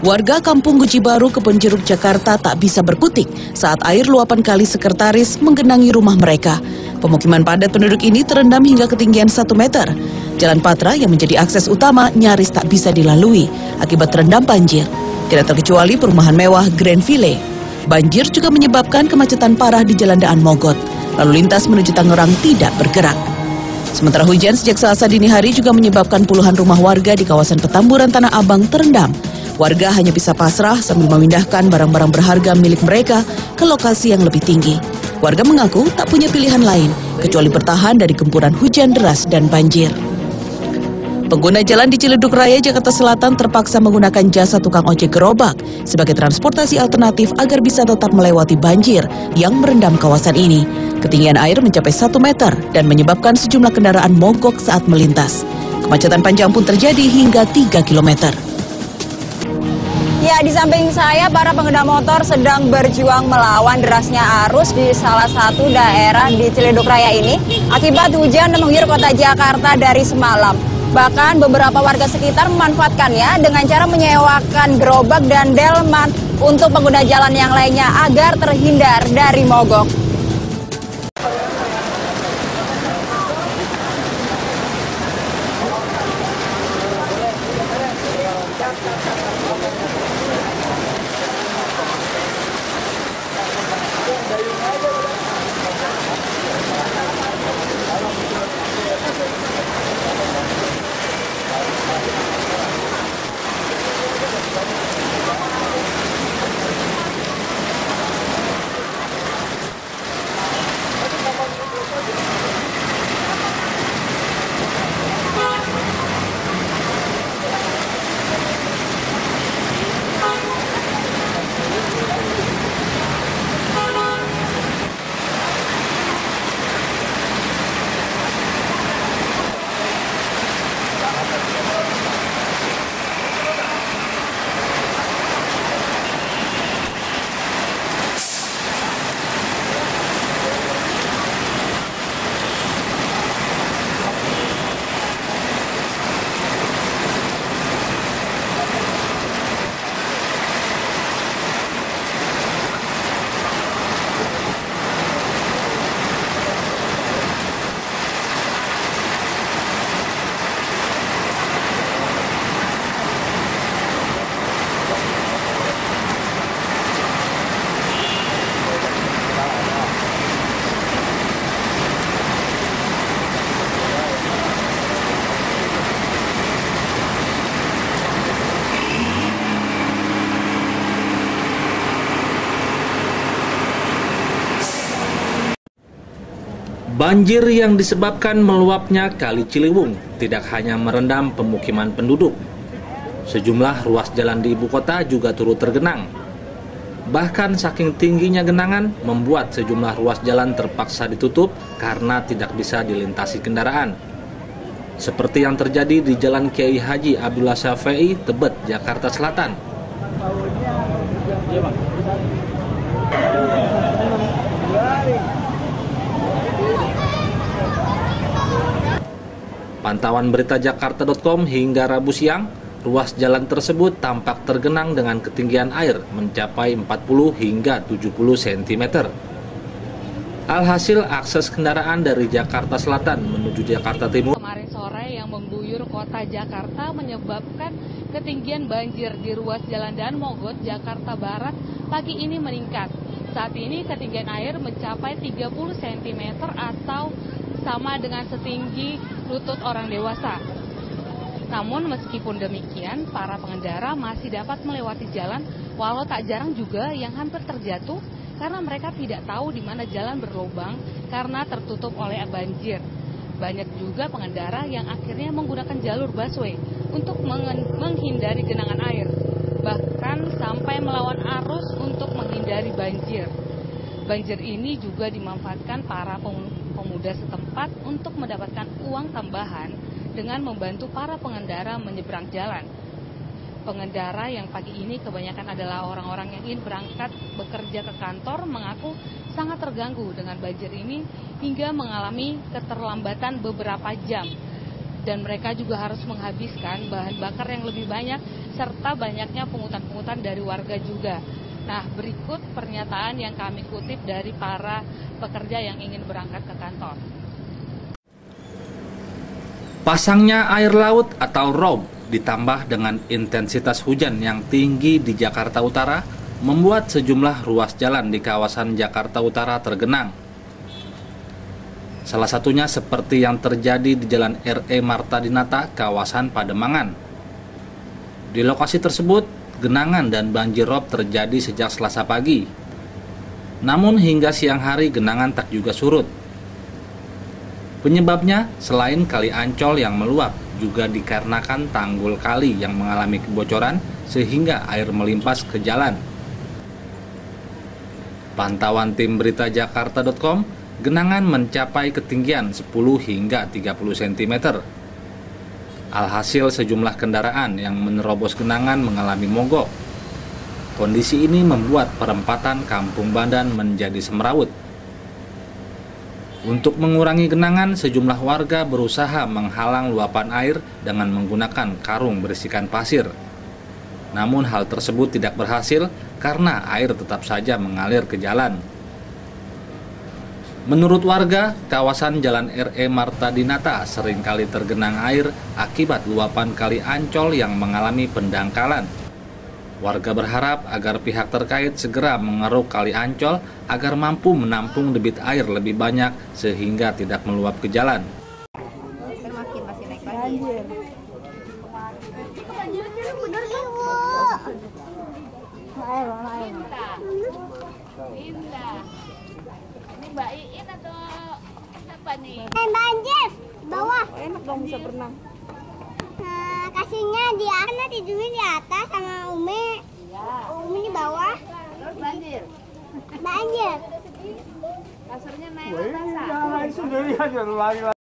Warga Kampung Guci Baru, Kebonjeruk, Jakarta tak bisa berkutik saat air luapan kali Sekretaris menggenangi rumah mereka. Pemukiman padat penduduk ini terendam hingga ketinggian 1 meter. Jalan Patra yang menjadi akses utama nyaris tak bisa dilalui akibat terendam banjir. Tidak terkecuali perumahan mewah Grand Ville. Banjir juga menyebabkan kemacetan parah di Jalan Daan Mogot. Lalu lintas menuju Tangerang tidak bergerak. Sementara hujan sejak Selasa dini hari juga menyebabkan puluhan rumah warga di kawasan Petamburan Tanah Abang terendam. Warga hanya bisa pasrah sambil memindahkan barang-barang berharga milik mereka ke lokasi yang lebih tinggi. Warga mengaku tak punya pilihan lain kecuali bertahan dari gempuran hujan deras dan banjir. Pengguna jalan di Ciledug Raya, Jakarta Selatan terpaksa menggunakan jasa tukang ojek gerobak sebagai transportasi alternatif agar bisa tetap melewati banjir yang merendam kawasan ini. Ketinggian air mencapai 1 meter dan menyebabkan sejumlah kendaraan mogok saat melintas. Kemacetan panjang pun terjadi hingga 3 kilometer. Ya, di samping saya para pengendara motor sedang berjuang melawan derasnya arus di salah satu daerah di Ciledug Raya ini akibat hujan mengguyur kota Jakarta dari semalam. Bahkan beberapa warga sekitar memanfaatkannya dengan cara menyewakan gerobak dan delman untuk pengguna jalan yang lainnya agar terhindar dari mogok. Banjir yang disebabkan meluapnya Kali Ciliwung tidak hanya merendam pemukiman penduduk. Sejumlah ruas jalan di ibu kota juga turut tergenang. Bahkan saking tingginya genangan membuat sejumlah ruas jalan terpaksa ditutup karena tidak bisa dilintasi kendaraan. Seperti yang terjadi di Jalan Kiai Haji Abdullah Syafi'i, Tebet, Jakarta Selatan. Pantauan berita Jakarta.com hingga Rabu siang, ruas jalan tersebut tampak tergenang dengan ketinggian air mencapai 40 hingga 70 cm. Alhasil akses kendaraan dari Jakarta Selatan menuju Jakarta Timur kemarin sore yang mengguyur kota Jakarta menyebabkan ketinggian banjir di ruas Jalan Daan Mogot, Jakarta Barat pagi ini meningkat. Saat ini ketinggian air mencapai 30 cm atau sama dengan setinggi lutut orang dewasa. Namun meskipun demikian, para pengendara masih dapat melewati jalan walau tak jarang juga yang hampir terjatuh karena mereka tidak tahu di mana jalan berlubang karena tertutup oleh banjir. Banyak juga pengendara yang akhirnya menggunakan jalur busway untuk menghindari genangan air, bahkan sampai melawan arus untuk menghindari banjir. Banjir ini juga dimanfaatkan para pemuda setempat untuk mendapatkan uang tambahan dengan membantu para pengendara menyeberang jalan. Pengendara yang pagi ini kebanyakan adalah orang-orang yang ingin berangkat bekerja ke kantor mengaku sangat terganggu dengan banjir ini hingga mengalami keterlambatan beberapa jam. Dan mereka juga harus menghabiskan bahan bakar yang lebih banyak serta banyaknya pungutan-pungutan dari warga juga. Nah, berikut pernyataan yang kami kutip dari para pekerja yang ingin berangkat ke kantor. Pasangnya air laut atau rob ditambah dengan intensitas hujan yang tinggi di Jakarta Utara membuat sejumlah ruas jalan di kawasan Jakarta Utara tergenang. Salah satunya seperti yang terjadi di Jalan R.E. Marta Dinata, kawasan Pademangan. Di lokasi tersebut, genangan dan banjir rob terjadi sejak Selasa pagi. Namun hingga siang hari genangan tak juga surut. Penyebabnya selain Kali Ancol yang meluap, juga dikarenakan tanggul kali yang mengalami kebocoran sehingga air melimpas ke jalan. Pantauan tim berita Jakarta.com, genangan mencapai ketinggian 10 hingga 30 cm. Alhasil sejumlah kendaraan yang menerobos genangan mengalami mogok. Kondisi ini membuat perempatan Kampung Bandan menjadi semrawut. Untuk mengurangi genangan, sejumlah warga berusaha menghalang luapan air dengan menggunakan karung berisikan pasir. Namun hal tersebut tidak berhasil karena air tetap saja mengalir ke jalan. Menurut warga, kawasan Jalan R.E. Marta Dinata seringkali tergenang air akibat luapan Kali Ancol yang mengalami pendangkalan. Warga berharap agar pihak terkait segera mengeruk Kali Ancol agar mampu menampung debit air lebih banyak sehingga tidak meluap ke jalan. Ini Mbak Iin atau siapa nih? Banjir, bawah. Enak dong bisa berenang. Kasihnya dia karena tidurnya di atas sama Umi. Umi di bawah. Banjir. Banjir. Kasurnya naik basah.